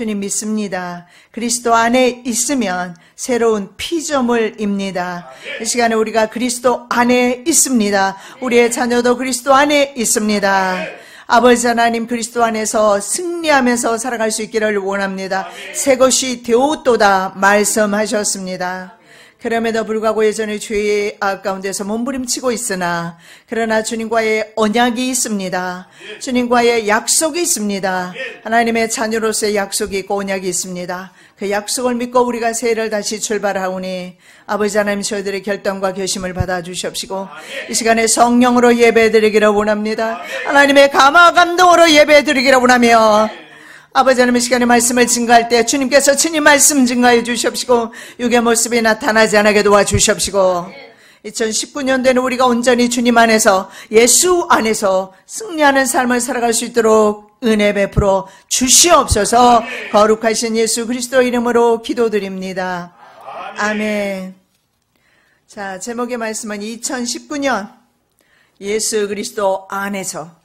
주님 믿습니다. 그리스도 안에 있으면 새로운 피조물입니다. 이 시간에 우리가 그리스도 안에 있습니다. 우리의 자녀도 그리스도 안에 있습니다. 아버지 하나님, 그리스도 안에서 승리하면서 살아갈 수 있기를 원합니다. 새 것이 되었도다 말씀하셨습니다. 그럼에도 불구하고 여전히 죄의 가운데서 몸부림치고 있으나 그러나 주님과의 언약이 있습니다. 주님과의 약속이 있습니다. 하나님의 자녀로서의 약속이 있고 언약이 있습니다. 그 약속을 믿고 우리가 새해를 다시 출발하오니 아버지 하나님, 저희들의 결단과 결심을 받아주시옵시고 이 시간에 성령으로 예배드리기를 원합니다. 하나님의 감화 감동으로 예배드리기를 원하며 아버지 하나님, 이 시간에 말씀을 증거할 때 주님께서 친히 말씀 증거해 주시옵시고 육의 모습이 나타나지 않게 도와주시옵시고 2019년도에는 우리가 온전히 주님 안에서, 예수 안에서 승리하는 삶을 살아갈 수 있도록 은혜 베풀어 주시옵소서. 거룩하신 예수 그리스도 이름으로 기도드립니다. 아멘. 자, 제목의 말씀은 2019년 예수 그리스도 안에서.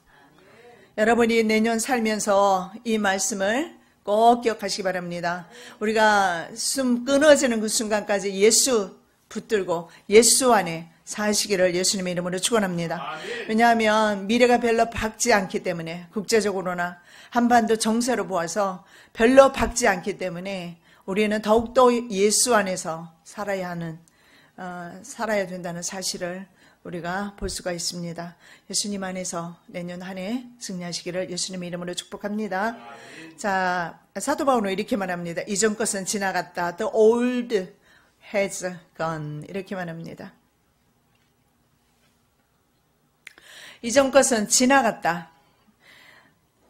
여러분이 내년 살면서 이 말씀을 꼭 기억하시기 바랍니다. 우리가 숨 끊어지는 그 순간까지 예수 붙들고 예수 안에 사시기를 예수님의 이름으로 축원합니다. 왜냐하면 미래가 별로 밝지 않기 때문에, 국제적으로나 한반도 정세로 보아서 별로 밝지 않기 때문에 우리는 더욱더 예수 안에서 살아야 된다는 사실을 우리가 볼 수가 있습니다. 예수님 안에서 내년 한 해 승리하시기를 예수님의 이름으로 축복합니다. 자, 사도 바울은 이렇게 말합니다. 이전 것은 지나갔다. The old has gone. 이렇게 말합니다. 이전 것은 지나갔다.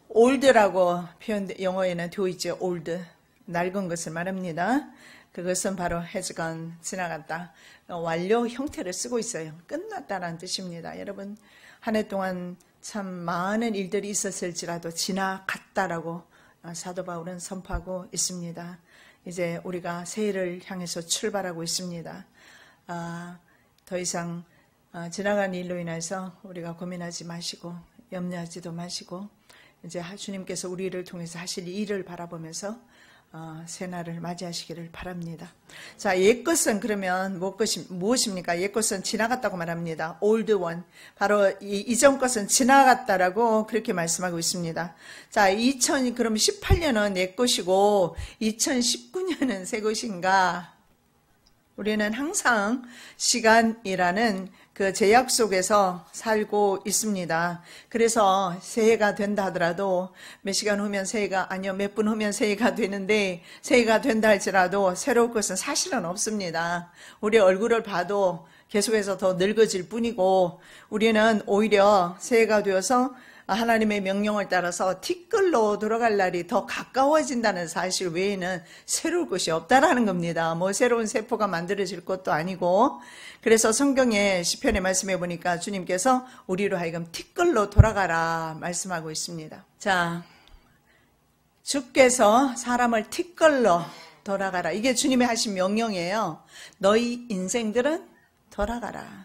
old라고 표현, 영어에는 되어 있죠. old, 낡은 것을 말합니다. 그것은 바로 has gone, 지나갔다. 완료 형태를 쓰고 있어요. 끝났다라는 뜻입니다. 여러분, 한 해 동안 참 많은 일들이 있었을지라도 지나갔다라고 사도 바울은 선포하고 있습니다. 이제 우리가 새해를 향해서 출발하고 있습니다. 더 이상 지나간 일로 인해서 우리가 고민하지 마시고 염려하지도 마시고 이제 주님께서 우리를 통해서 하실 일을 바라보면서 새날을 맞이하시기를 바랍니다. 자, 옛것은 그러면 무엇입니까? 옛것은 지나갔다고 말합니다. old one. 바로 이전 것은 지나갔다라고 그렇게 말씀하고 있습니다. 자, 그럼 18년은 옛것이고 2019년은 새 것인가? 우리는 항상 시간이라는 그 제약 속에서 살고 있습니다. 그래서 새해가 된다 하더라도 몇 시간 후면 새해가, 아니요, 몇 분 후면 새해가 되는데 새해가 된다 할지라도 새로울 것은 사실은 없습니다. 우리 얼굴을 봐도 계속해서 더 늙어질 뿐이고 우리는 오히려 새해가 되어서 하나님의 명령을 따라서 티끌로 들어갈 날이 더 가까워진다는 사실 외에는 새로울 것이 없다라는 겁니다. 뭐 새로운 세포가 만들어질 것도 아니고. 그래서 성경의 시편에 말씀해 보니까 주님께서 우리로 하여금 티끌로 돌아가라 말씀하고 있습니다. 자, 주께서 사람을 티끌로 돌아가라. 이게 주님이 하신 명령이에요. 너희 인생들은 돌아가라.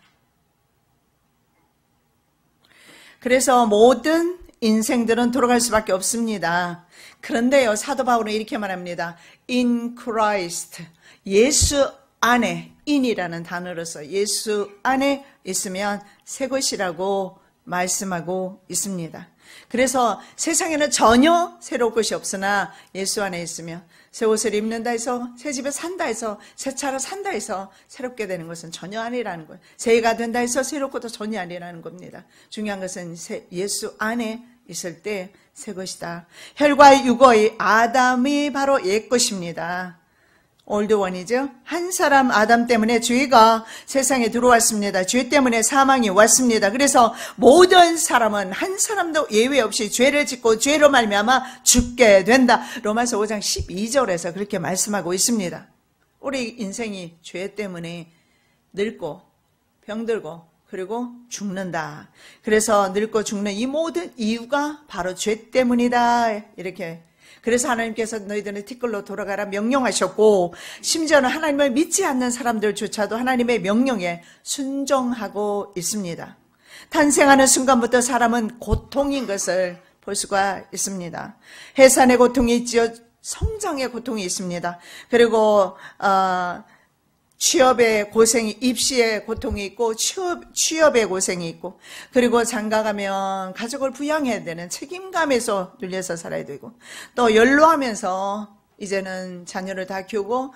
그래서 모든 인생들은 돌아갈 수밖에 없습니다. 그런데요, 사도 바울은 이렇게 말합니다. In Christ, 예수 안에, in이라는 단어로서 예수 안에 있으면 새 것이라고 말씀하고 있습니다. 그래서 세상에는 전혀 새로울 것이 없으나 예수 안에 있으면 새 옷을 입는다 해서, 새 집에 산다 해서, 새 차를 산다 해서 새롭게 되는 것은 전혀 아니라는 거예요. 새해가 된다 해서 새롭고도 전혀 아니라는 겁니다. 중요한 것은 예수 안에 있을 때 새 것이다. 혈과 육의 아담이 바로 옛 것입니다. 올드 원이죠. 한 사람 아담 때문에 죄가 세상에 들어왔습니다. 죄 때문에 사망이 왔습니다. 그래서 모든 사람은 한 사람도 예외 없이 죄를 짓고 죄로 말미암아 죽게 된다. 로마서 5장 12절에서 그렇게 말씀하고 있습니다. 우리 인생이 죄 때문에 늙고 병들고 그리고 죽는다. 그래서 늙고 죽는 이 모든 이유가 바로 죄 때문이다. 이렇게. 그래서 하나님께서 너희들은 티끌로 돌아가라 명령하셨고, 심지어는 하나님을 믿지 않는 사람들조차도 하나님의 명령에 순종하고 있습니다. 탄생하는 순간부터 사람은 고통인 것을 볼 수가 있습니다. 해산의 고통이 있지요. 성장의 고통이 있습니다. 그리고 취업의 고생이, 입시의 고통이 있고 취업의 고생이 있고, 그리고 장가가면 가족을 부양해야 되는 책임감에서 눌려서 살아야 되고, 또 연로하면서 이제는 자녀를 다 키우고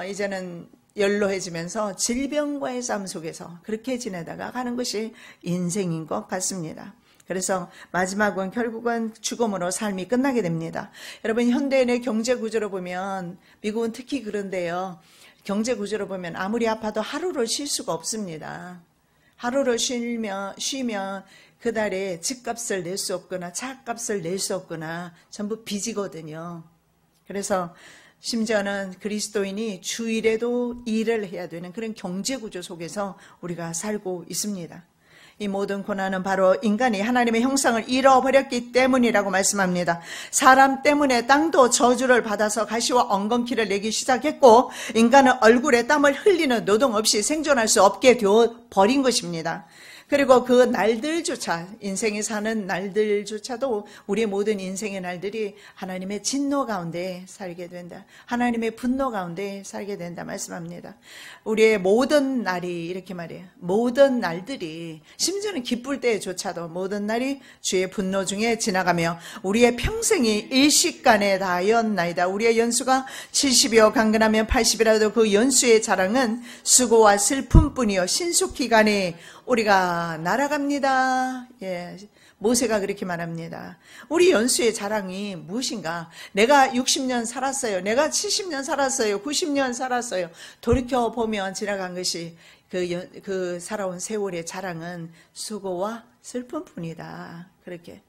이제는 연로해지면서 질병과의 싸움 속에서 그렇게 지내다가 가는 것이 인생인 것 같습니다. 그래서 마지막은 결국은 죽음으로 삶이 끝나게 됩니다. 여러분, 현대인의 경제 구조로 보면, 미국은 특히 그런데요, 경제 구조로 보면 아무리 아파도 하루를 쉴 수가 없습니다. 하루를 쉬면 그 달에 집값을 낼 수 없거나 차값을 낼 수 없거나 전부 빚이거든요. 그래서 심지어는 그리스도인이 주일에도 일을 해야 되는 그런 경제 구조 속에서 우리가 살고 있습니다. 이 모든 고난은 바로 인간이 하나님의 형상을 잃어버렸기 때문이라고 말씀합니다. 사람 때문에 땅도 저주를 받아서 가시와 엉겅퀴를 내기 시작했고, 인간은 얼굴에 땀을 흘리는 노동 없이 생존할 수 없게 되어버린 것입니다. 그리고 그 날들조차, 인생이 사는 날들조차도 우리의 모든 인생의 날들이 하나님의 진노 가운데 살게 된다. 하나님의 분노 가운데 살게 된다 말씀합니다. 우리의 모든 날이, 이렇게 말해요. 모든 날들이, 심지어는 기쁠 때조차도 모든 날이 주의 분노 중에 지나가며 우리의 평생이 일시간에 다하였나이다. 우리의 연수가 70이요 강건하면 80이라도 그 연수의 자랑은 수고와 슬픔뿐이요 신속기간에 우리가 날아갑니다. 예, 모세가 그렇게 말합니다. 우리 연수의 자랑이 무엇인가? 내가 60년 살았어요. 내가 70년 살았어요. 90년 살았어요. 돌이켜보면 지나간 것이 그 살아온 세월의 자랑은 수고와 슬픔뿐이다. 그렇게.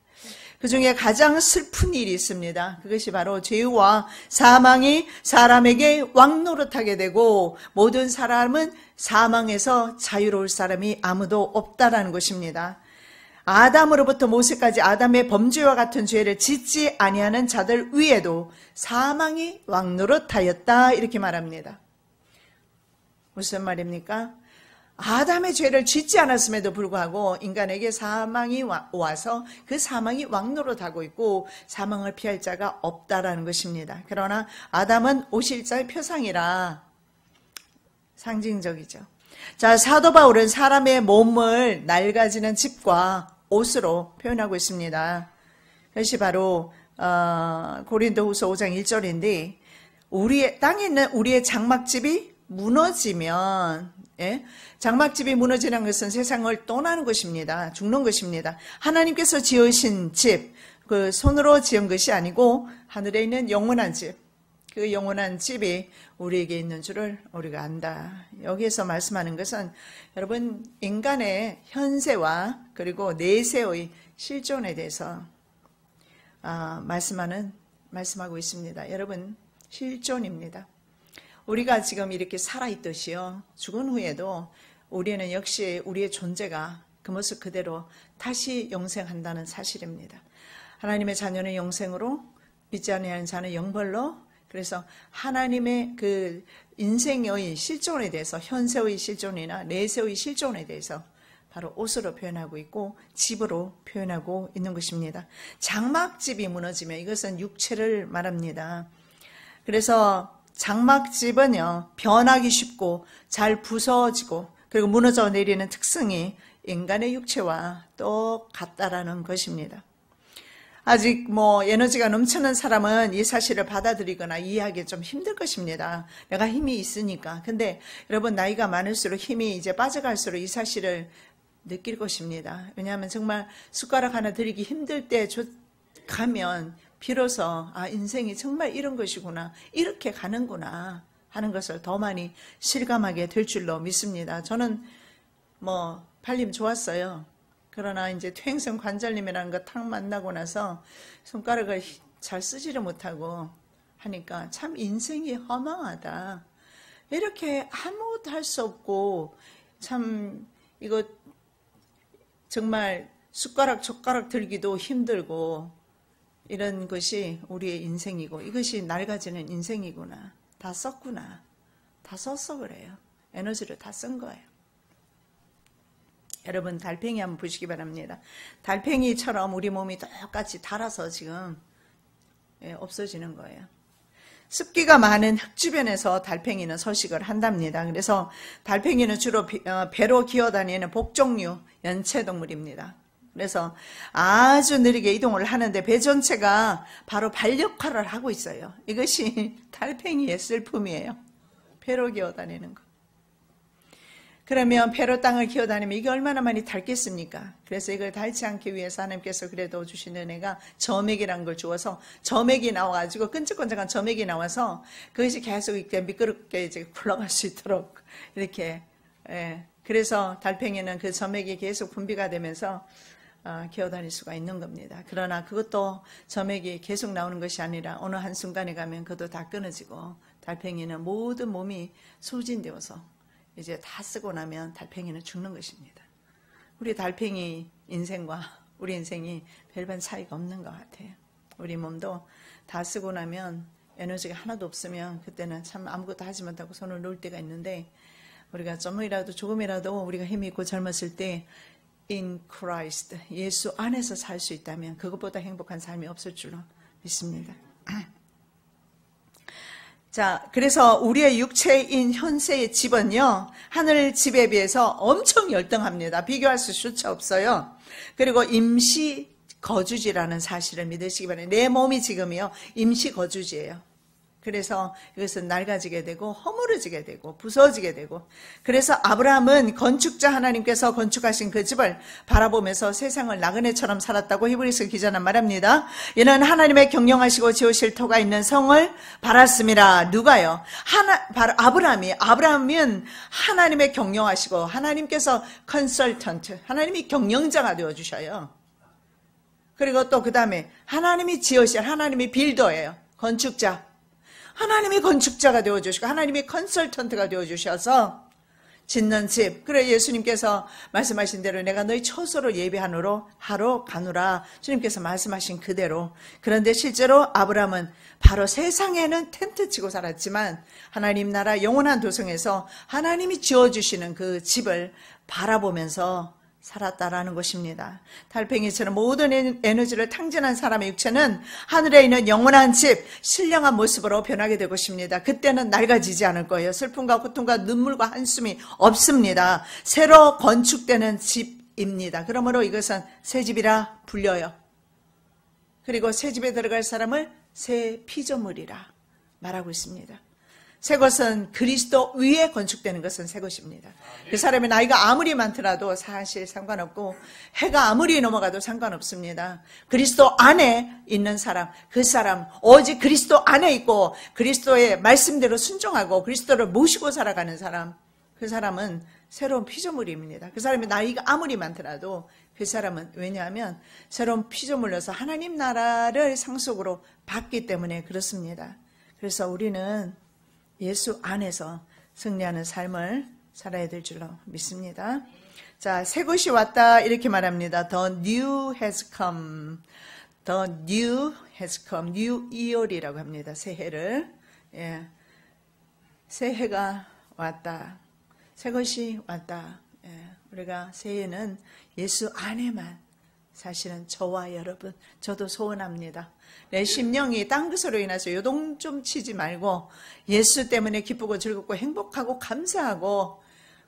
그 중에 가장 슬픈 일이 있습니다. 그것이 바로 죄와 사망이 사람에게 왕노릇하게 되고, 모든 사람은 사망에서 자유로울 사람이 아무도 없다라는 것입니다. 아담으로부터 모세까지 아담의 범죄와 같은 죄를 짓지 아니하는 자들 위에도 사망이 왕노릇하였다, 이렇게 말합니다. 무슨 말입니까? 아담의 죄를 짓지 않았음에도 불구하고 인간에게 사망이 와서 그 사망이 왕노릇하고 있고 사망을 피할 자가 없다라는 것입니다. 그러나 아담은 오실자의 표상이라 상징적이죠. 자, 사도 바울은 사람의 몸을 낡아지는 집과 옷으로 표현하고 있습니다. 그것이 바로 고린도후서 5장 1절인데, 우리의 땅에 있는 우리의 장막집이 무너지면, 예? 장막집이 무너지는 것은 세상을 떠나는 것입니다. 죽는 것입니다. 하나님께서 지으신 집, 그 손으로 지은 것이 아니고 하늘에 있는 영원한 집, 그 영원한 집이 우리에게 있는 줄을 우리가 안다. 여기에서 말씀하는 것은 여러분, 인간의 현세와 그리고 내세의 실존에 대해서 말씀하고 있습니다. 여러분, 실존입니다. 우리가 지금 이렇게 살아있듯이요, 죽은 후에도 우리는 역시 우리의 존재가 그 모습 그대로 다시 영생한다는 사실입니다. 하나님의 자녀는 영생으로, 믿지 아니하는 자는 영벌로. 그래서 하나님의 그 인생의 실존에 대해서, 현세의 실존이나 내세의 실존에 대해서 바로 옷으로 표현하고 있고 집으로 표현하고 있는 것입니다. 장막집이 무너지면 이것은 육체를 말합니다. 그래서 장막집은요, 변하기 쉽고 잘 부서지고 그리고 무너져 내리는 특성이 인간의 육체와 똑같다라는 것입니다. 아직 에너지가 넘치는 사람은 이 사실을 받아들이거나 이해하기 좀 힘들 것입니다. 내가 힘이 있으니까. 근데 여러분, 나이가 많을수록 힘이 이제 빠져갈수록 이 사실을 느낄 것입니다. 왜냐하면 정말 숟가락 하나 들이기 힘들 때 가면 비로소 인생이 정말 이런 것이구나, 이렇게 가는구나 하는 것을 더 많이 실감하게 될 줄로 믿습니다. 저는 팔림 좋았어요. 그러나 이제 퇴행성 관절염이라는 거 탁 만나고 나서 손가락을 잘 쓰지를 못하고 하니까 참 인생이 허망하다. 이렇게 아무것도 할 수 없고 참 이거 정말 젓가락 들기도 힘들고 이런 것이 우리의 인생이고 이것이 낡아지는 인생이구나. 다 썼구나. 다 썼어 그래요. 에너지를 다 쓴 거예요. 여러분, 달팽이 한번 보시기 바랍니다. 달팽이처럼 우리 몸이 똑같이 닳아서 지금 없어지는 거예요. 습기가 많은 흙 주변에서 달팽이는 서식을 한답니다. 그래서 달팽이는 주로 배로 기어다니는 복종류 연체동물입니다. 그래서 아주 느리게 이동을 하는데 배 전체가 바로 발 역할을 하고 있어요. 이것이 달팽이의 슬픔이에요. 배로 기어다니는 거. 그러면 배로 땅을 기어다니면 이게 얼마나 많이 닳겠습니까? 그래서 이걸 닳지 않기 위해서 하나님께서 그래도 주신 은혜가 점액이라는 걸 주어서 점액이 나와가지고 끈적끈적한 점액이 나와서 그것이 계속 이렇게 미끄럽게 이제 굴러갈 수 있도록 이렇게 그래서 달팽이는 그 점액이 계속 분비가 되면서 기어다닐 수가 있는 겁니다. 그러나 그것도 점액이 계속 나오는 것이 아니라 어느 한순간에 가면 그것도 다 끊어지고 달팽이는 모든 몸이 소진되어서 이제 다 쓰고 나면 달팽이는 죽는 것입니다. 우리 달팽이 인생과 우리 인생이 별반 차이가 없는 것 같아요. 우리 몸도 다 쓰고 나면 에너지가 하나도 없으면 그때는 참 아무것도 하지 못하고 손을 놓을 때가 있는데 우리가 조금이라도 우리가 힘이 있고 젊었을 때 in Christ, 예수 안에서 살 수 있다면 그것보다 행복한 삶이 없을 줄로 믿습니다. 자, 그래서 우리의 육체인 현세의 집은요, 하늘 집에 비해서 엄청 열등합니다. 비교할 수조차 없어요. 그리고 임시 거주지라는 사실을 믿으시기 바랍니다. 내 몸이 지금이요, 임시 거주지예요. 그래서 이것은 낡아지게 되고 허물어지게 되고 부서지게 되고 그래서 아브라함은 건축자 하나님께서 건축하신 그 집을 바라보면서 세상을 나그네처럼 살았다고 히브리서 기자는 말합니다. 이는 하나님의 경영하시고 지으실 터가 있는 성을 바랐습니다. 누가요? 바로 아브라함은 하나님의 경영하시고 하나님께서 컨설턴트, 하나님이 경영자가 되어주셔요. 그리고 또 그 다음에 하나님이 지으실, 하나님이 빌더예요. 건축자. 하나님이 건축자가 되어주시고 하나님이 컨설턴트가 되어주셔서 짓는 집. 그래 예수님께서 말씀하신 대로 내가 너희 처소로 예비하노로 하러 가노라. 주님께서 말씀하신 그대로. 그런데 실제로 아브라함은 바로 세상에는 텐트 치고 살았지만 하나님 나라 영원한 도성에서 하나님이 지어주시는 그 집을 바라보면서 살았다라는 것입니다. 달팽이처럼 모든 에너지를 탕진한 사람의 육체는 하늘에 있는 영원한 집, 신령한 모습으로 변하게 될 것입니다. 그때는 낡아지지 않을 거예요. 슬픔과 고통과 눈물과 한숨이 없습니다. 새로 건축되는 집입니다. 그러므로 이것은 새 집이라 불려요. 그리고 새 집에 들어갈 사람을 새 피조물이라 말하고 있습니다. 새 것은 그리스도 위에 건축되는 것은 새 것입니다. 그 사람의 나이가 아무리 많더라도 사실 상관없고 해가 아무리 넘어가도 상관없습니다. 그리스도 안에 있는 사람, 그 사람 오직 그리스도 안에 있고 그리스도의 말씀대로 순종하고 그리스도를 모시고 살아가는 사람, 그 사람은 새로운 피조물입니다. 그 사람의 나이가 아무리 많더라도 그 사람은 왜냐하면 새로운 피조물로서 하나님 나라를 상속으로 받기 때문에 그렇습니다. 그래서 우리는 예수 안에서 승리하는 삶을 살아야 될 줄로 믿습니다. 자, 새 것이 왔다 이렇게 말합니다. The new has come. The new has come. New year이라고 합니다. 새해를. 예. 새해가 왔다. 새 것이 왔다. 예. 우리가 새해는 예수 안에만 사실은 저와 여러분, 저도 소원합니다. 내 심령이 딴 것으로 인해서 요동 좀 치지 말고 예수 때문에 기쁘고 즐겁고 행복하고 감사하고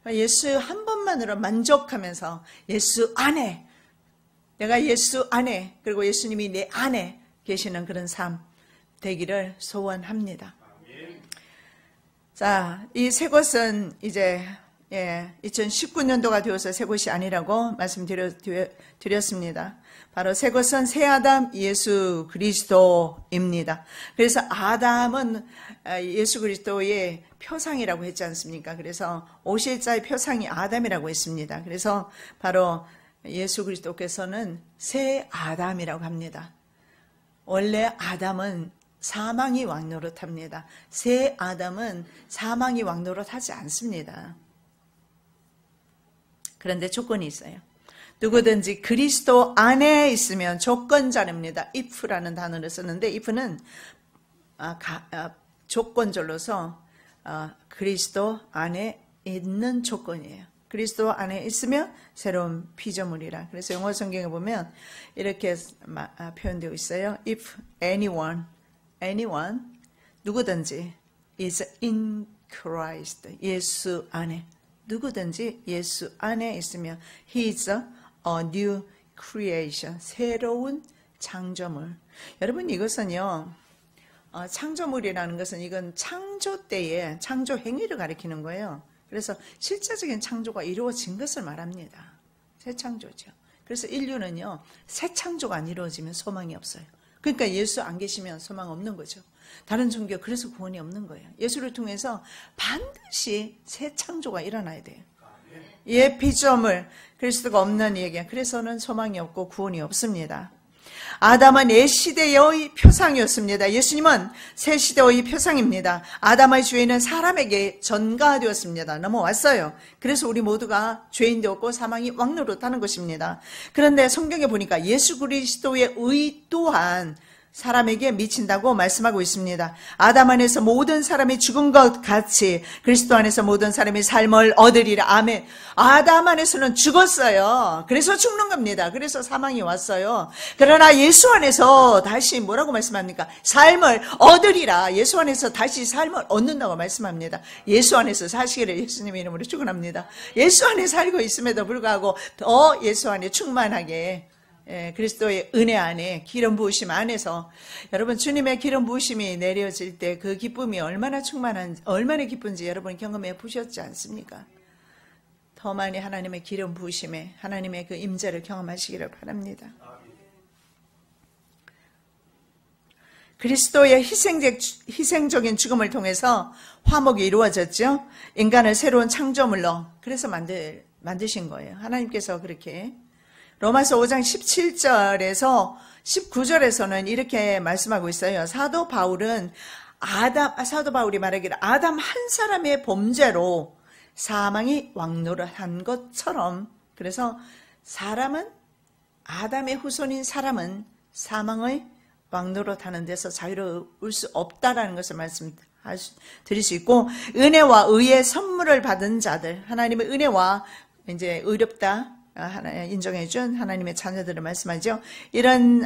예수 한 번만으로 만족하면서 예수 안에, 내가 예수 안에, 그리고 예수님이 내 안에 계시는 그런 삶 되기를 소원합니다. 자, 이 새 것은 이제 2019년도가 되어서 새 것이 아니라고 말씀드렸습니다. 바로 새 것은 새 아담 예수 그리스도입니다. 그래서 아담은 예수 그리스도의 표상이라고 했지 않습니까? 그래서 오실 자의 표상이 아담이라고 했습니다. 그래서 바로 예수 그리스도께서는 새 아담이라고 합니다. 원래 아담은 사망이 왕노릇합니다. 새 아담은 사망이 왕노릇하지 않습니다. 그런데 조건이 있어요. 누구든지 그리스도 안에 있으면 조건자입니다. if라는 단어를 썼는데 if는 조건절로서 그리스도 안에 있는 조건이에요. 그리스도 안에 있으면 새로운 피조물이라. 그래서 영어 성경에 보면 이렇게 표현되어 있어요. If anyone anyone, 누구든지 is in Christ, 예수 안에. 누구든지 예수 안에 있으면 he is a new creation, 새로운 창조물. 여러분, 이것은요, 창조물이라는 것은 이건 창조 때의 창조 행위를 가리키는 거예요. 그래서 실제적인 창조가 이루어진 것을 말합니다. 새 창조죠. 그래서 인류는요, 새 창조가 안 이루어지면 소망이 없어요. 그러니까 예수 안 계시면 소망 없는 거죠. 다른 종교, 그래서 구원이 없는 거예요. 예수를 통해서 반드시 새 창조가 일어나야 돼요. 예, 피조물, 그리스도가 없는 얘기야. 그래서는 소망이 없고 구원이 없습니다. 아담은 옛 시대의 표상이었습니다. 예수님은 새 시대의 표상입니다. 아담의 죄는 사람에게 전가되었습니다. 넘어왔어요. 그래서 우리 모두가 죄인 되었고 사망이 왕노릇하는 것입니다. 그런데 성경에 보니까 예수 그리스도의 의 또한 사람에게 미친다고 말씀하고 있습니다. 아담 안에서 모든 사람이 죽은 것 같이 그리스도 안에서 모든 사람이 삶을 얻으리라. 아멘. 아담 안에서는 죽었어요. 그래서 죽는 겁니다. 그래서 사망이 왔어요. 그러나 예수 안에서 다시 뭐라고 말씀합니까? 삶을 얻으리라. 예수 안에서 다시 삶을 얻는다고 말씀합니다. 예수 안에서 사시기를 예수님의 이름으로 축원합니다. 예수 안에 살고 있음에도 불구하고 더 예수 안에 충만하게, 그리스도의 은혜 안에, 기름 부으심 안에서, 여러분, 주님의 기름 부으심이 내려질 때 그 기쁨이 얼마나 얼마나 기쁜지 여러분 경험해 보셨지 않습니까? 더 많이 하나님의 기름 부으심에, 하나님의 그 임재를 경험하시기를 바랍니다. 그리스도의 희생적인 죽음을 통해서 화목이 이루어졌죠. 인간을 새로운 창조물로, 그래서 만드신 거예요. 하나님께서 그렇게. 로마서 5장 17절에서 19절에서는 이렇게 말씀하고 있어요. 사도 바울이 말하기를 아담 한 사람의 범죄로 사망이 왕노릇한 것처럼, 그래서 아담의 후손인 사람은 사망의 왕노릇하는 데서 자유로울 수 없다라는 것을 말씀드릴 수 있고, 은혜와 의의 선물을 받은 자들, 하나님의 은혜와 이제 의롭다 인정해준 하나님의 자녀들을 말씀하죠. 이런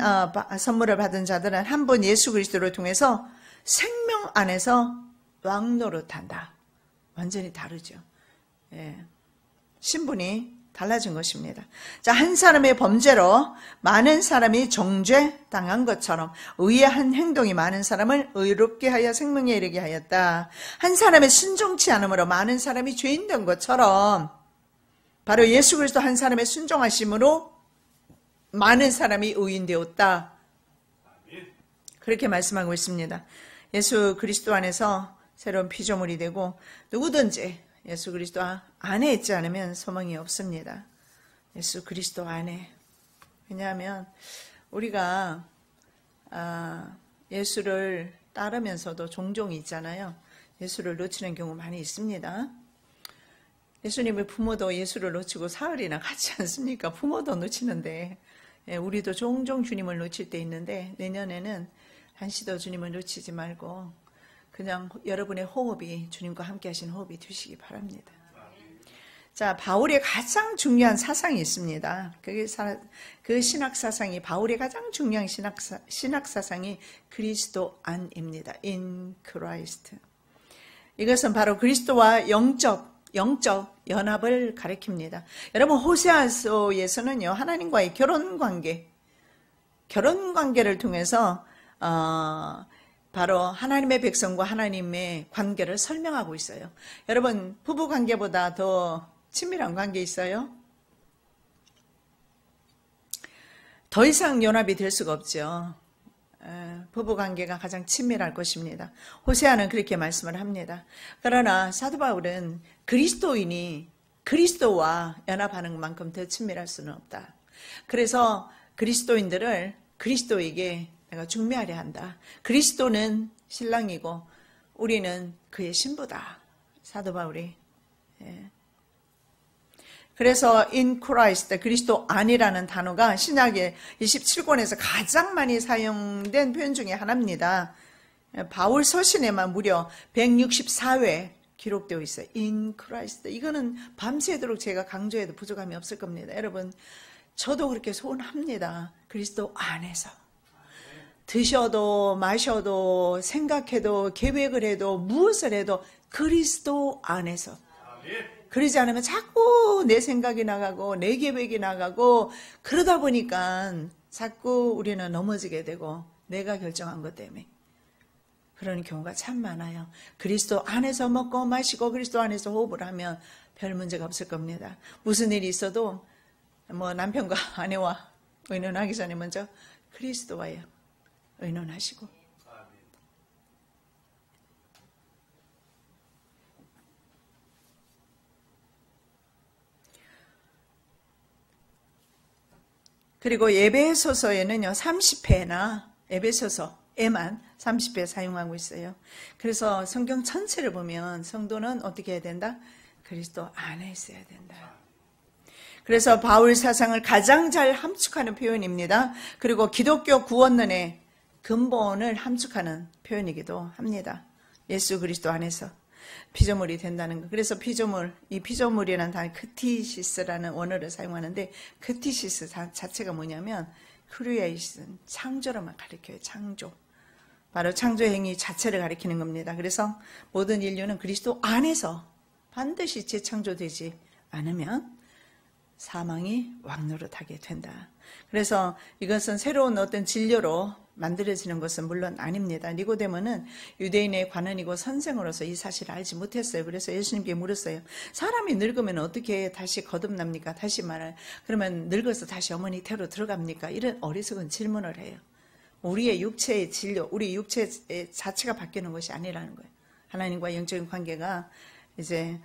선물을 받은 자들은 한 분 예수 그리스도를 통해서 생명 안에서 왕노릇한다. 완전히 다르죠. 신분이 달라진 것입니다. 자, 한 사람의 범죄로 많은 사람이 정죄당한 것처럼 의아한 행동이 많은 사람을 의롭게 하여 생명에 이르게 하였다. 한 사람의 순종치 않음으로 많은 사람이 죄인 된 것처럼 바로 예수 그리스도 한 사람의 순종하심으로 많은 사람이 의인 되었다. 그렇게 말씀하고 있습니다. 예수 그리스도 안에서 새로운 피조물이 되고 누구든지 예수 그리스도 안에 있지 않으면 소망이 없습니다. 예수 그리스도 안에. 왜냐하면 우리가 예수를 따르면서도 종종 있잖아요. 예수를 놓치는 경우 많이 있습니다. 예수님의 부모도 예수를 놓치고 사흘이나 가지 않습니까? 부모도 놓치는데 우리도 종종 주님을 놓칠 때 있는데 내년에는 한시도 주님을 놓치지 말고 그냥 여러분의 호흡이 주님과 함께 하신 호흡이 되시기 바랍니다. 자, 바울의 가장 중요한 사상이 있습니다. 그 신학사상이, 바울의 가장 중요한 신학사상이 그리스도 안입니다. In Christ. 이것은 바로 그리스도와 영적 연합을 가리킵니다. 여러분, 호세아서에서는요, 하나님과의 결혼관계를 통해서 바로 하나님의 백성과 하나님의 관계를 설명하고 있어요. 여러분, 부부관계보다 더 친밀한 관계 있어요? 더 이상 연합이 될 수가 없죠. 부부관계가 가장 친밀할 것입니다. 호세아는 그렇게 말씀을 합니다. 그러나 사도 바울은 그리스도인이 그리스도와 연합하는 만큼 더 친밀할 수는 없다. 그래서 그리스도인들을 그리스도에게 내가 중매하려 한다. 그리스도는 신랑이고 우리는 그의 신부다. 사도 바울이. 그래서 in Christ, 그리스도 안이라는 단어가 신약의 27권에서 가장 많이 사용된 표현 중에 하나입니다. 바울 서신에만 무려 164회 기록되어 있어요. in Christ. 이거는 밤새도록 제가 강조해도 부족함이 없을 겁니다. 여러분, 저도 그렇게 소원합니다. 그리스도 안에서. 드셔도 마셔도 생각해도 계획을 해도 무엇을 해도 그리스도 안에서. 그러지 않으면 자꾸 내 생각이 나가고 내 계획이 나가고 그러다 보니까 자꾸 우리는 넘어지게 되고 내가 결정한 것 때문에 그런 경우가 참 많아요. 그리스도 안에서 먹고 마시고 그리스도 안에서 호흡을 하면 별 문제가 없을 겁니다. 무슨 일이 있어도 뭐 남편과 아내와 의논하기 전에 먼저 그리스도와요 의논하시고. 그리고 에베소서에는요 30회나 에베소서에만 30회 사용하고 있어요. 그래서 성경 전체를 보면 성도는 어떻게 해야 된다? 그리스도 안에 있어야 된다. 그래서 바울 사상을 가장 잘 함축하는 표현입니다. 그리고 기독교 구원론의 근본을 함축하는 표현이기도 합니다. 예수 그리스도 안에서 피조물이 된다는 것. 그래서 이 피조물이라는 단어 크티시스라는 원어를 사용하는데 크티시스 자체가 뭐냐면 크리에이션, 창조로만 가리켜요. 창조. 바로 창조 행위 자체를 가리키는 겁니다. 그래서 모든 인류는 그리스도 안에서 반드시 재창조되지 않으면 사망이 왕노릇하게 된다. 그래서 이것은 새로운 어떤 진료로 만들어지는 것은 물론 아닙니다. 니고데모는 유대인의 관원이고 선생으로서 이 사실을 알지 못했어요. 그래서 예수님께 물었어요. 사람이 늙으면 어떻게 다시 거듭납니까? 다시 말해 그러면 늙어서 다시 어머니 태로 들어갑니까? 이런 어리석은 질문을 해요. 우리의 육체의 진료, 우리 육체 자체가 바뀌는 것이 아니라는 거예요. 하나님과 영적인 관계가 이제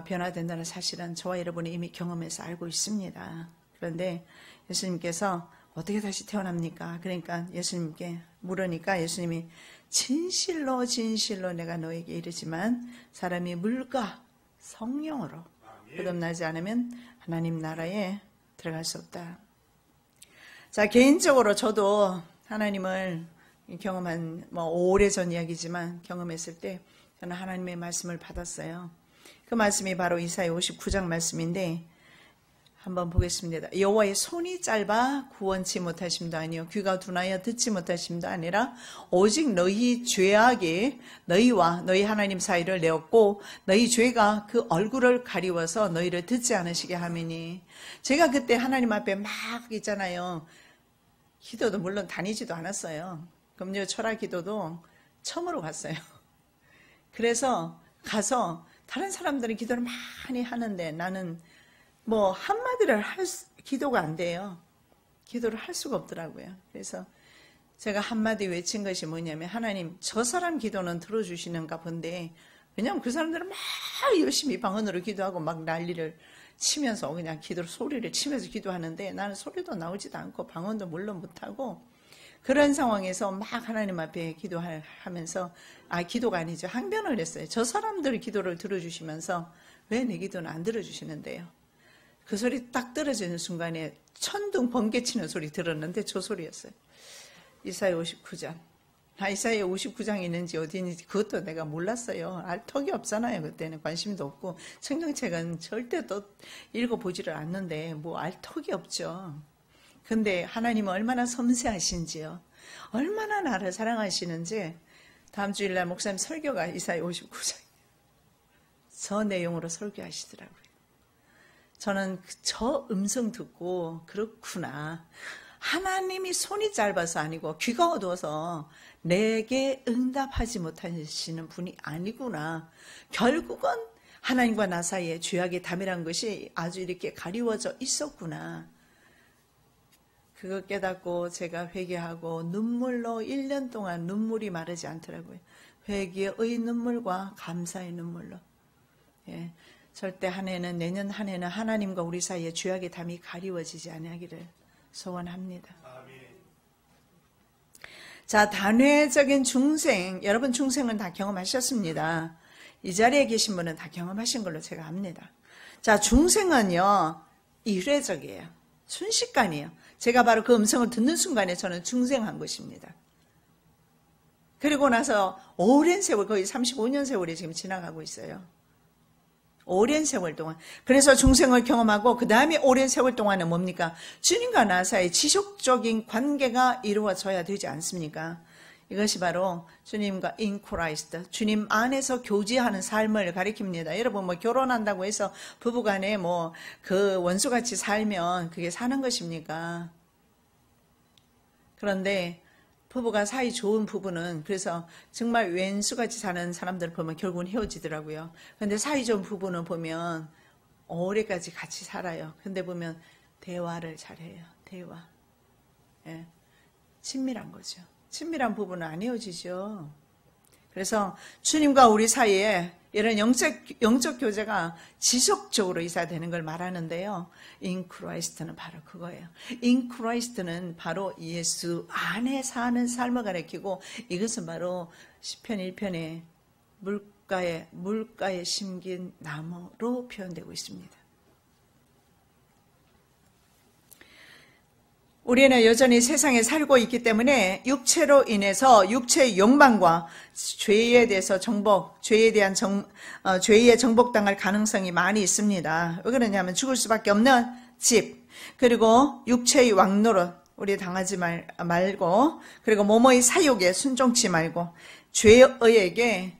변화된다는 사실은 저와 여러분이 이미 경험해서 알고 있습니다. 그런데 예수님께서 어떻게 다시 태어납니까? 그러니까 예수님께 물으니까 예수님이 진실로 진실로 내가 너에게 이르지만 사람이 물과 성령으로 거듭나지 않으면 하나님 나라에 들어갈 수 없다. 자, 개인적으로 저도 하나님을 경험한 오래전 이야기지만 경험했을 때 저는 하나님의 말씀을 받았어요. 그 말씀이 바로 이사야 59장 말씀인데 한번 보겠습니다. 여호와의 손이 짧아 구원치 못하심도 아니요 귀가 둔하여 듣지 못하심도 아니라 오직 너희 죄악이 너희와 너희 하나님 사이를 내었고 너희 죄가 그 얼굴을 가리워서 너희를 듣지 않으시게 하미니. 제가 그때 하나님 앞에 막 있잖아요. 기도도 물론 다니지도 않았어요. 금요 철학 기도도 처음으로 갔어요. 그래서 가서 다른 사람들은 기도를 많이 하는데 나는 한마디를 기도가 안 돼요. 기도를 할 수가 없더라고요. 그래서 제가 한마디 외친 것이 뭐냐면 하나님 저 사람 기도는 들어주시는가 본데 왜냐하면 그 사람들은 막 열심히 방언으로 기도하고 막 난리를 치면서 그냥 소리를 치면서 기도하는데 나는 소리도 나오지도 않고 방언도 물론 못하고 그런 상황에서 막 하나님 앞에 기도하면서 기도가 아니죠. 항변을 했어요. 저 사람들 기도를 들어주시면서 왜 내 기도는 안 들어주시는데요. 그 소리 딱 떨어지는 순간에 천둥 번개치는 소리 들었는데 저 소리였어요. 이사야 59장. 이사야 59장이 있는지 어디 있는지 그것도 내가 몰랐어요. 알 턱이 없잖아요. 그때는 관심도 없고 성경책은 절대 또 읽어보지를 않는데 알 턱이 없죠. 근데 하나님은 얼마나 섬세하신지요. 얼마나 나를 사랑하시는지 다음 주일날 목사님 설교가 이사야 59장. 저 내용으로 설교하시더라고요. 저는 저 음성 듣고 그렇구나. 하나님이 손이 짧아서 아니고 귀가 어두워서 내게 응답하지 못하시는 분이 아니구나. 결국은 하나님과 나 사이에 죄악의 담이란 것이 아주 이렇게 가리워져 있었구나. 그거 깨닫고 제가 회개하고 눈물로 1년 동안 눈물이 마르지 않더라고요. 회개의 눈물과 감사의 눈물로. 예. 절대 내년 한 해는 하나님과 우리 사이에 죄악의 담이 가리워지지 아니하기를 소원합니다. 자, 단회적인 중생, 여러분 중생은 다 경험하셨습니다. 이 자리에 계신 분은 다 경험하신 걸로 제가 압니다. 자, 중생은요, 일회적이에요. 순식간이에요. 제가 바로 그 음성을 듣는 순간에 저는 중생한 것입니다. 그리고 나서 오랜 세월, 거의 35년 세월이 지금 지나가고 있어요. 오랜 세월 동안. 그래서 중생을 경험하고 그 다음에 오랜 세월 동안은 뭡니까? 주님과 나 사이 지속적인 관계가 이루어져야 되지 않습니까? 이것이 바로 주님과 in Christ, 주님 안에서 교제하는 삶을 가리킵니다. 여러분 뭐 결혼한다고 해서 부부간에 뭐 그 원수같이 살면 그게 사는 것입니까? 그런데 부부가 사이 좋은 부부는 그래서 정말 왼수같이 사는 사람들을 보면 결국은 헤어지더라고요. 근데 사이 좋은 부부는 보면 오래까지 같이 살아요. 근데 보면 대화를 잘해요. 대화. 예. 친밀한 거죠. 친밀한 부부는 안 헤어지죠. 그래서 주님과 우리 사이에 이런 영적 교제가 지속적으로 있어야 되는 걸 말하는데요. In Christ는 바로 그거예요. In Christ는 바로 예수 안에 사는 삶을 가리키고 이것은 바로 시편 1편에 물가에 심긴 나무로 표현되고 있습니다. 우리는 여전히 세상에 살고 있기 때문에 육체로 인해서 육체의 욕망과 죄에 대해서 죄에 정복당할 가능성이 많이 있습니다. 왜 그러냐면 죽을 수밖에 없는 집, 그리고 육체의 왕노릇, 우리 당하지 말고, 그리고 몸의 사욕에 순종치 말고, 죄에게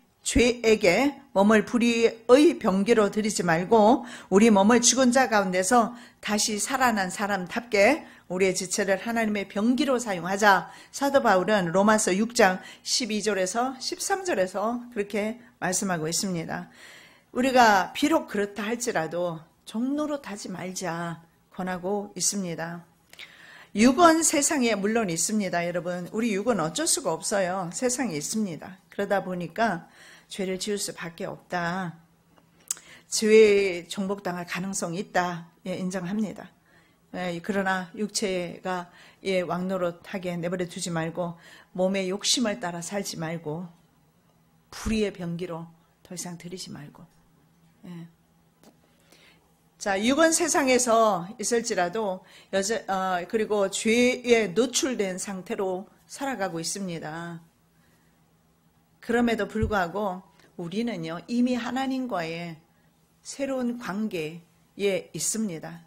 몸을 불의의 병기로 들이지 말고 우리 몸을 죽은 자 가운데서 다시 살아난 사람답게 우리의 지체를 하나님의 병기로 사용하자. 사도 바울은 로마서 6장 12절에서 13절에서 그렇게 말씀하고 있습니다. 우리가 비록 그렇다 할지라도 종노릇 하지 말자 권하고 있습니다. 육은 세상에 물론 있습니다. 여러분, 우리 육은 어쩔 수가 없어요. 세상에 있습니다. 그러다 보니까 죄를 지을 수밖에 없다. 죄에 정복당할 가능성이 있다. 예, 인정합니다. 예, 그러나 육체가 왕노릇하게 내버려 두지 말고 몸의 욕심을 따라 살지 말고 불의의 병기로 더 이상 들이지 말고. 예. 자, 육은 세상에서 있을지라도 그리고 죄에 노출된 상태로 살아가고 있습니다. 그럼에도 불구하고 우리는요, 이미 하나님과의 새로운 관계에 있습니다.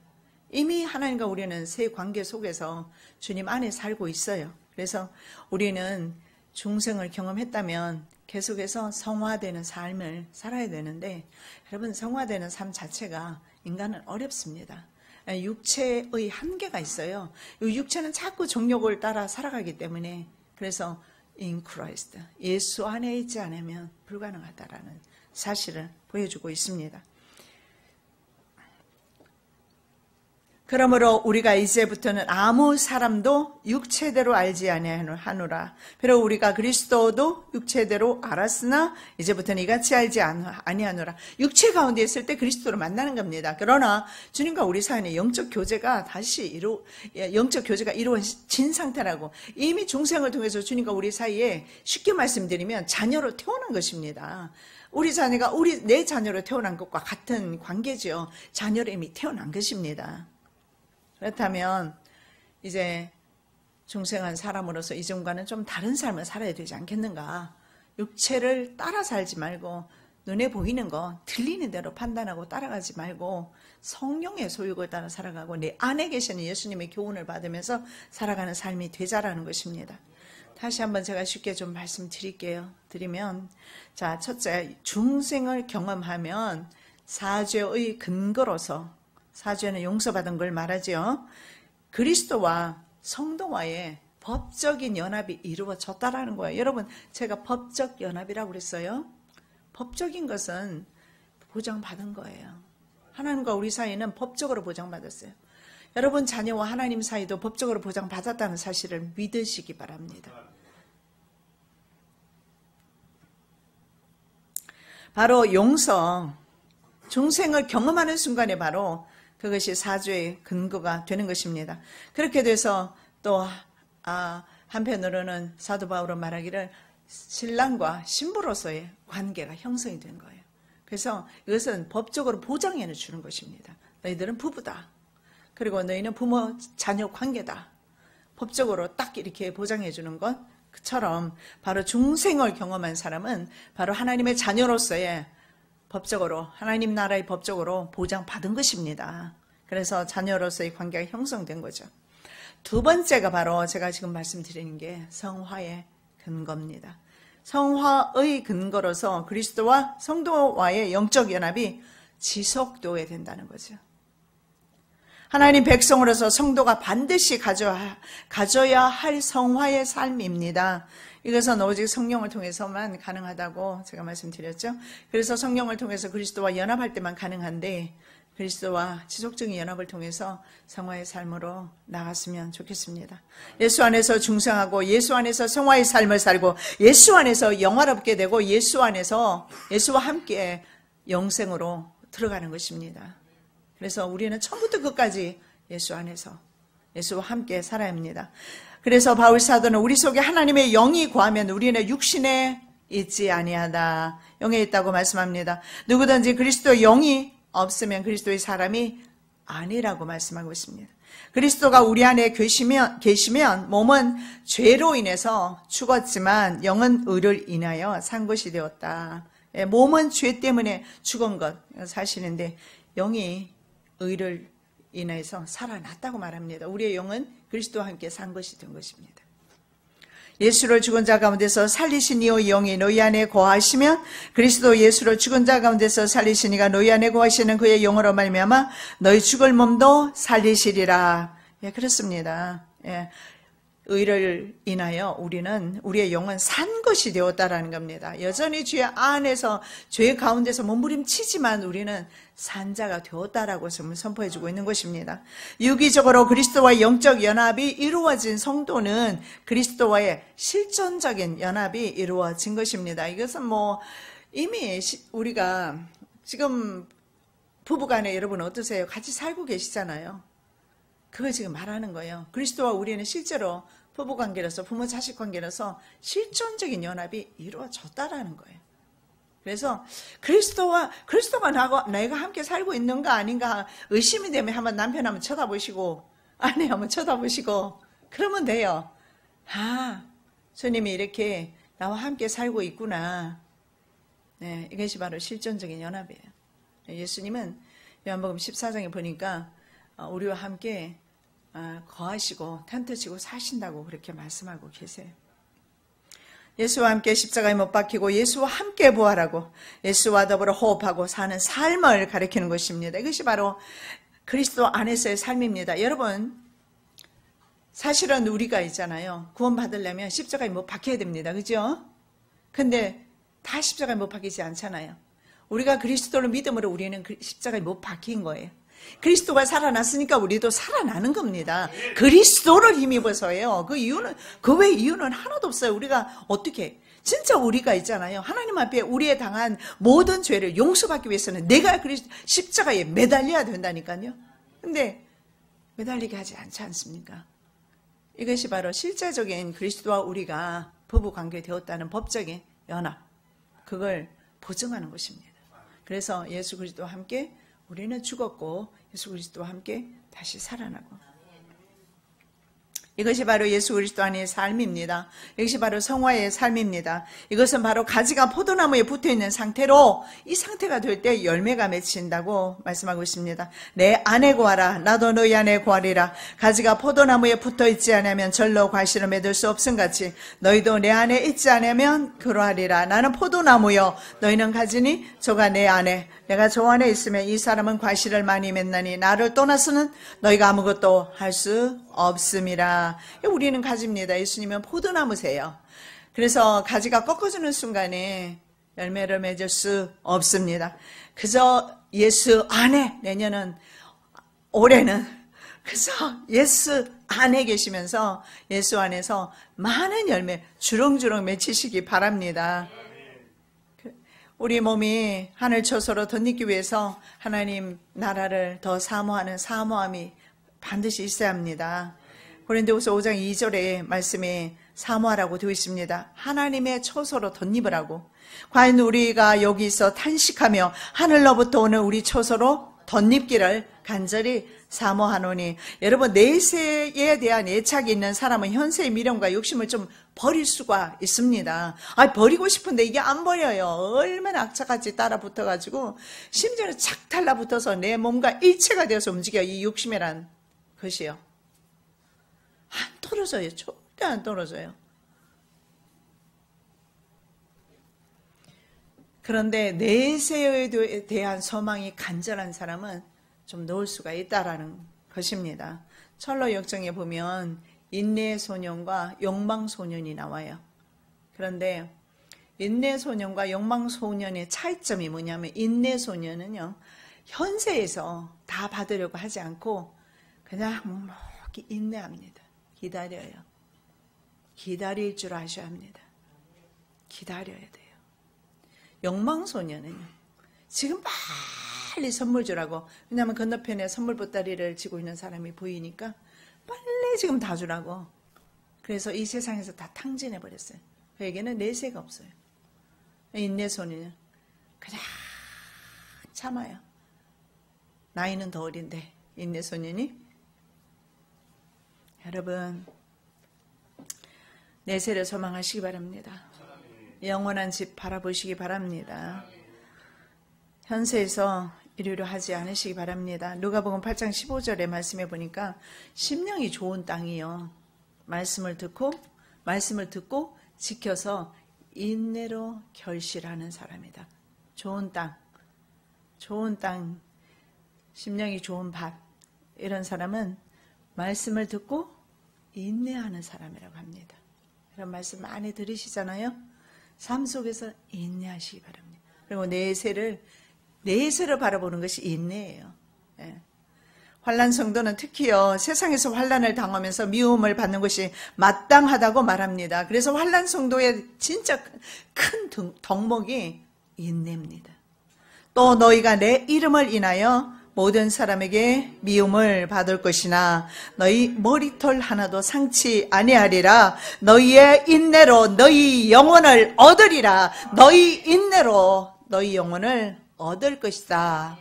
이미 하나님과 우리는 새 관계 속에서 주님 안에 살고 있어요. 그래서 우리는 중생을 경험했다면 계속해서 성화되는 삶을 살아야 되는데, 여러분, 성화되는 삶 자체가 인간은 어렵습니다. 육체의 한계가 있어요. 육체는 자꾸 정욕을 따라 살아가기 때문에, 그래서 in Christ, 예수 안에 있지 않으면 불가능하다라는 사실을 보여주고 있습니다. 그러므로 우리가 이제부터는 아무 사람도 육체대로 알지 아니하노라. 비록 우리가 그리스도도 육체대로 알았으나 이제부터는 이같이 알지 아니하노라. 육체 가운데 있을 때 그리스도를 만나는 겁니다. 그러나 주님과 우리 사이에 영적 교제가 이루어진 상태라고, 이미 중생을 통해서 주님과 우리 사이에 쉽게 말씀드리면 자녀로 태어난 것입니다. 우리 자녀가 내 자녀로 태어난 것과 같은 관계죠. 자녀로 이미 태어난 것입니다. 그렇다면 이제 중생한 사람으로서 이전과는 좀 다른 삶을 살아야 되지 않겠는가. 육체를 따라 살지 말고 눈에 보이는 거 들리는 대로 판단하고 따라가지 말고 성령의 소욕을 따라 살아가고 내 안에 계시는 예수님의 교훈을 받으면서 살아가는 삶이 되자라는 것입니다. 다시 한번 제가 쉽게 좀 말씀드릴게요. 자, 첫째, 중생을 경험하면 사죄의 근거로서, 사죄는 용서받은 걸 말하죠. 그리스도와 성도와의 법적인 연합이 이루어졌다라는 거예요. 여러분, 제가 법적 연합이라고 그랬어요. 법적인 것은 보장받은 거예요. 하나님과 우리 사이는 법적으로 보장받았어요. 여러분 자녀와 하나님 사이도 법적으로 보장받았다는 사실을 믿으시기 바랍니다. 바로 용서, 중생을 경험하는 순간에 바로 그것이 사죄의 근거가 되는 것입니다. 그렇게 돼서 또 한편으로는 사도 바울은 말하기를 신랑과 신부로서의 관계가 형성이 된 거예요. 그래서 이것은 법적으로 보장해 주는 것입니다. 너희들은 부부다. 그리고 너희는 부모 자녀 관계다. 법적으로 딱 이렇게 보장해 주는 것처럼 바로 중생을 경험한 사람은 바로 하나님의 자녀로서의 법적으로, 하나님 나라의 법적으로 보장받은 것입니다. 그래서 자녀로서의 관계가 형성된 거죠. 두 번째가 바로 제가 지금 말씀드리는 게 성화의 근거입니다. 성화의 근거로서 그리스도와 성도와의 영적 연합이 지속되어야 된다는 거죠. 하나님 백성으로서 성도가 반드시 가져야 할 성화의 삶입니다. 이것은 오직 성령을 통해서만 가능하다고 제가 말씀드렸죠. 그래서 성령을 통해서 그리스도와 연합할 때만 가능한데 그리스도와 지속적인 연합을 통해서 성화의 삶으로 나갔으면 좋겠습니다. 예수 안에서 중생하고 예수 안에서 성화의 삶을 살고 예수 안에서 영화롭게 되고 예수 안에서 예수와 함께 영생으로 들어가는 것입니다. 그래서 우리는 처음부터 끝까지 예수 안에서 예수와 함께 살아야 합니다. 그래서 바울 사도는 우리 속에 하나님의 영이 거하면 우리는 육신에 있지 아니하다. 영에 있다고 말씀합니다. 누구든지 그리스도의 영이 없으면 그리스도의 사람이 아니라고 말씀하고 있습니다. 그리스도가 우리 안에 계시면 몸은 죄로 인해서 죽었지만 영은 의를 인하여 산 것이 되었다. 몸은 죄 때문에 죽은 것 사실인데 영이 의를 인해서 살아났다고 말합니다. 우리의 영은 그리스도와 함께 산 것이 된 것입니다. 예수를 죽은 자 가운데서 살리신 이의 영이 너희 안에 거하시면 그리스도 예수를 죽은 자 가운데서 살리신 이가 너희 안에 거하시는 그의 영으로 말미암아 너희 죽을 몸도 살리시리라. 예, 그렇습니다. 예. 의를 인하여 우리의 영은 산 것이 되었다라는 겁니다. 여전히 죄 안에서 죄 가운데서 몸부림치지만 우리는 산자가 되었다라고 선포해주고 있는 것입니다. 유기적으로 그리스도와의 영적 연합이 이루어진 성도는 그리스도와의 실존적인 연합이 이루어진 것입니다. 이것은 이미 우리가 지금 부부간에 여러분 어떠세요? 같이 살고 계시잖아요. 그걸 지금 말하는 거예요. 그리스도와 우리는 실제로 부부관계로서 부모 자식 관계로서 실존적인 연합이 이루어졌다라는 거예요. 그래서 그리스도가 내가 함께 살고 있는가 아닌가 의심이 되면 한번 남편 한번 쳐다보시고 아내 한번 쳐다보시고 그러면 돼요. 아, 주님이 이렇게 나와 함께 살고 있구나. 네, 이것이 바로 실존적인 연합이에요. 예수님은 요한복음 14장에 보니까 우리와 함께 거하시고 텐트 치고 사신다고 그렇게 말씀하고 계세요. 예수와 함께 십자가에 못 박히고 예수와 함께 부활하고 예수와 더불어 호흡하고 사는 삶을 가리키는 것입니다. 이것이 바로 그리스도 안에서의 삶입니다. 여러분, 사실은 우리가 있잖아요. 구원받으려면 십자가에 못 박혀야 됩니다. 그죠? 근데 다 십자가에 못 박히지 않잖아요. 우리가 그리스도를 믿음으로 우리는 십자가에 못 박힌 거예요. 그리스도가 살아났으니까 우리도 살아나는 겁니다. 그리스도를 힘입어서예요. 그 외 이유는 하나도 없어요. 우리가 어떻게 진짜 우리가 있잖아요. 하나님 앞에 우리의 당한 모든 죄를 용서받기 위해서는 내가 십자가에 매달려야 된다니까요. 근데 매달리게 하지 않지 않습니까? 이것이 바로 실제적인 그리스도와 우리가 부부관계 되었다는 법적인 연합, 그걸 보증하는 것입니다. 그래서 예수 그리스도와 함께 우리는 죽었고 예수 그리스도와 함께 다시 살아나고, 이것이 바로 예수 그리스도 안의 삶입니다. 이것이 바로 성화의 삶입니다. 이것은 바로 가지가 포도나무에 붙어있는 상태로 이 상태가 될 때 열매가 맺힌다고 말씀하고 있습니다. 내 안에 거하라 나도 너희 안에 거하리라. 가지가 포도나무에 붙어있지 않으면 절로 과실을 맺을 수 없음같이 너희도 내 안에 있지 않으면 그러하리라. 나는 포도나무요 너희는 가지니 저가 내 안에 내가 저 안에 있으면 이 사람은 과실을 많이 맺나니 나를 떠나서는 너희가 아무것도 할 수 없음이라. 우리는 가지입니다. 예수님은 포도나무세요. 그래서 가지가 꺾어지는 순간에 열매를 맺을 수 없습니다. 그저 예수 안에, 올해는 그래서 예수 안에 계시면서 예수 안에서 많은 열매 주렁주렁 맺히시기 바랍니다. 우리 몸이 하늘 초소로 덧입기 위해서 하나님 나라를 더 사모하는 사모함이 반드시 있어야 합니다. 고린도후서 5장 2절에 말씀에 사모하라고 되어 있습니다. 하나님의 초소로 덧입으라고. 과연 우리가 여기서 탄식하며 하늘로부터 오는 우리 초소로 덧입기를 간절히 사모하노니. 여러분, 내세에 대한 애착이 있는 사람은 현세의 미련과 욕심을 좀 버릴 수가 있습니다. 버리고 싶은데 이게 안 버려요. 얼마나 악착같이 따라 붙어가지고 심지어는 착 달라붙어서 내 몸과 일체가 되어서 움직여. 이 욕심이란 것이요. 안 떨어져요. 절대 안 떨어져요. 그런데 내세에 대한 소망이 간절한 사람은 좀 놓을 수가 있다라는 것입니다. 철로 역정에 보면 인내 소년과 욕망 소년이 나와요. 그런데 인내 소년과 욕망 소년의 차이점이 뭐냐면, 인내 소년은요, 현세에서 다 받으려고 하지 않고 그냥 묵묵히 인내합니다. 기다려요. 기다릴 줄 아셔야 합니다. 기다려야 돼요. 욕망 소년은요, 지금 빨리 선물 주라고. 왜냐하면 건너편에 선물 보따리를 쥐고 있는 사람이 보이니까 빨리 지금 다 주라고. 그래서 이 세상에서 다 탕진해버렸어요. 그에게는 내세가 없어요. 인내 소년은 그냥 참아요. 나이는 더 어린데 인내 소년이. 여러분, 내세를 소망하시기 바랍니다. 영원한 집 바라보시기 바랍니다. 현세에서 이리로 하지 않으시기 바랍니다. 누가복음 8장 15절의 말씀에 보니까 심령이 좋은 땅이요, 말씀을 듣고 지켜서 인내로 결실하는 사람이다. 좋은 땅, 심령이 좋은 밭, 이런 사람은 말씀을 듣고 인내하는 사람이라고 합니다. 이런 말씀 많이 들으시잖아요. 삶 속에서 인내하시기 바랍니다. 그리고 내세를 바라보는 것이 인내예요. 예. 환난 성도는 특히요, 세상에서 환난을 당하면서 미움을 받는 것이 마땅하다고 말합니다. 그래서 환난 성도의 진짜 큰 덕목이 인내입니다. 또 너희가 내 이름을 인하여 모든 사람에게 미움을 받을 것이나 너희 머리털 하나도 상치 아니하리라. 너희의 인내로 너희 영혼을 얻으리라. 너희 인내로 너희 영혼을 얻을 것이다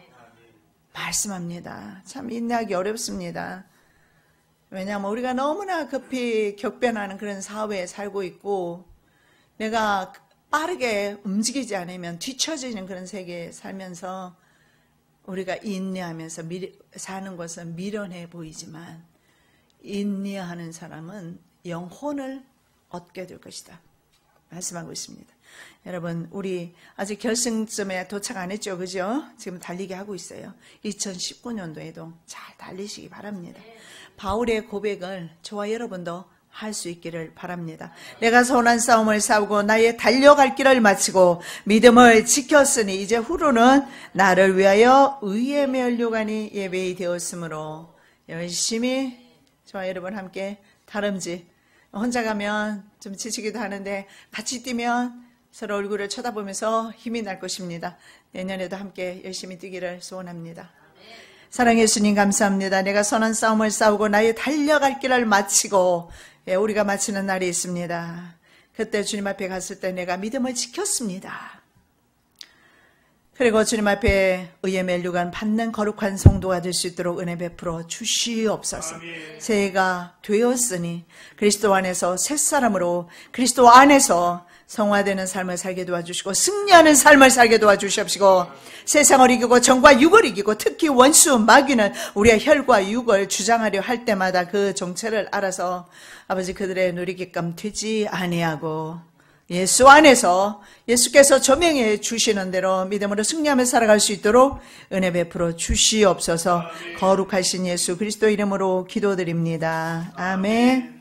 말씀합니다. 참 인내하기 어렵습니다. 왜냐하면 우리가 너무나 급히 격변하는 그런 사회에 살고 있고, 내가 빠르게 움직이지 않으면 뒤처지는 그런 세계에 살면서 우리가 인내하면서 사는 것은 미련해 보이지만, 인내하는 사람은 영혼을 얻게 될 것이다 말씀하고 있습니다. 여러분, 우리 아직 결승점에 도착 안 했죠, 그죠? 지금 달리게 하고 있어요. 2019년도에도 잘 달리시기 바랍니다. 바울의 고백을 저와 여러분도 할 수 있기를 바랍니다. 내가 선한 싸움을 싸우고 나의 달려갈 길을 마치고 믿음을 지켰으니 이제 후로는 나를 위하여 의의 면류관이 예배이 되었으므로. 열심히 저와 여러분 함께 다름질, 혼자 가면 좀 지치기도 하는데 같이 뛰면 서로 얼굴을 쳐다보면서 힘이 날 것입니다. 내년에도 함께 열심히 뛰기를 소원합니다. 사랑해 예수님, 감사합니다. 내가 선한 싸움을 싸우고 나의 달려갈 길을 마치고, 우리가 마치는 날이 있습니다. 그때 주님 앞에 갔을 때 내가 믿음을 지켰습니다. 그리고 주님 앞에 의의 면류관 받는 거룩한 성도가 될 수 있도록 은혜 베풀어 주시옵소서. 새해가 되었으니 그리스도 안에서 새사람으로 그리스도 안에서 성화되는 삶을 살게 도와주시고 승리하는 삶을 살게 도와주시옵시고, 세상을 이기고 정과 육을 이기고 특히 원수 마귀는 우리의 혈과 육을 주장하려 할 때마다 그 정체를 알아서 아버지 그들의 누리게끔 되지 아니하고 예수 안에서 예수께서 조명해 주시는 대로 믿음으로 승리하며 살아갈 수 있도록 은혜 베풀어 주시옵소서. 거룩하신 예수 그리스도 이름으로 기도드립니다. 아멘.